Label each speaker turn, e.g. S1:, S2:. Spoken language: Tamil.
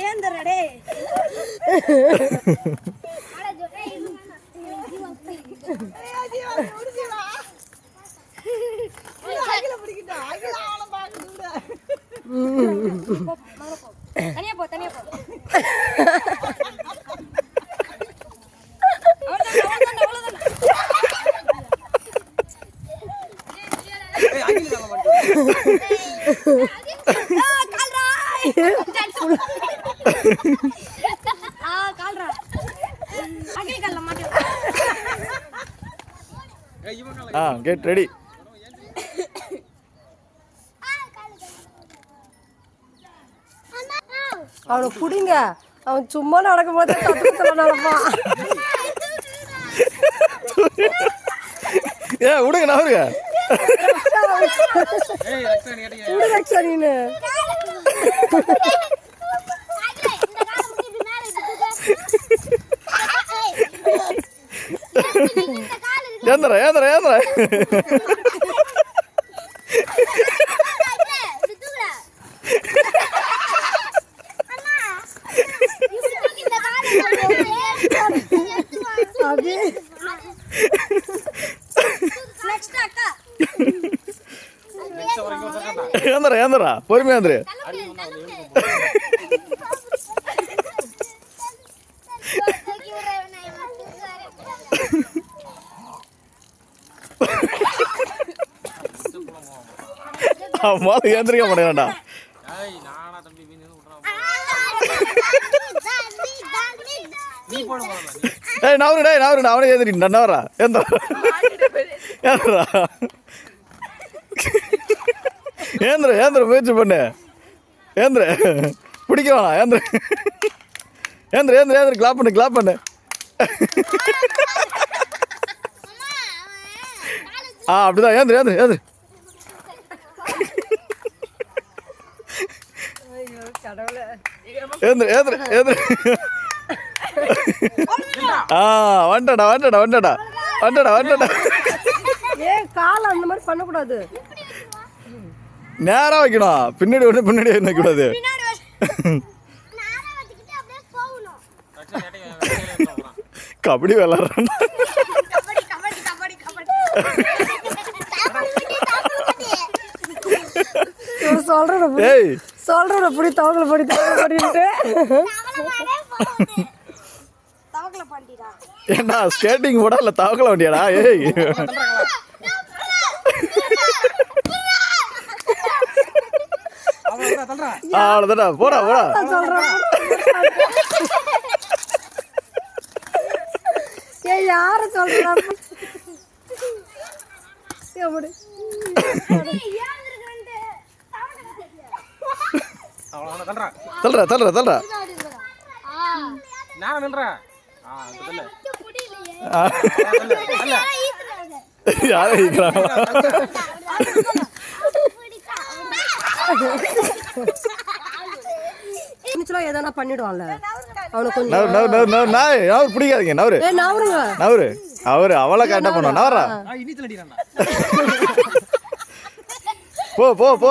S1: ஏந்தரடே தனியா போ தனியா போ
S2: கெட் ரெடி.
S1: அவனை புடிங்க, அவன் சும்மா நடக்கும் போது நடப்பான்.
S2: விடுங்க நவருங்க.
S1: நீனு
S2: ஏந்திர ஏந்திர ஏந்திர ஏந்திர ஏந்திரா பொறுமையா ஏந்திர. மாதம் ஏந்திரிக்க மாட்டேங்கடா. ஏய் நவரு டேய் நவரு, அவனே ஏந்திரிட்டா. நவரா ஏந்திரா ஏந்திரா ஏந்திர ஏந்திர முயற்சி பண்ணு. ஏந்திர பிடிக்க வேணாம். ஏந்திர ஏந்திர ஏந்திர ஏந்திர கிளாப் பண்ணு கிளாப் பண்ணு. அப்படிதான் ஏந்திர ஏந்திர ஏந்திர. ஏந்திர ஏந்திர ஏந்திர. வந்துடா வந்துடா வந்துடா வந்துடா வந்துடா.
S1: ஏன் காலை அந்த மாதிரி பண்ணக்கூடாது,
S2: நேரா வைக்கணும். பின்னாடி ஒன்று பின்னாடி வைக்கக்கூடாது. கபடி விளாட்றான்.
S1: சொல்ற புடி தவக்கல படி தவக்கல
S2: ஏண்டா ஸ்கேட்டிங் போடா இல்ல தவக்கல வண்டியாடா? ஏய் அவ்வளோதாடா போடா போடா.
S1: யார சொல்ற
S2: தல்றா தல்றா தல்றா. யாரை
S1: எதனா பண்ணிடுவான்ல அவனுக்கு.
S2: பிடிக்காதீங்க நவரு நவரு. அவரு அவளை கரெக்டா பண்ணுவான். நவரா போ போ போ.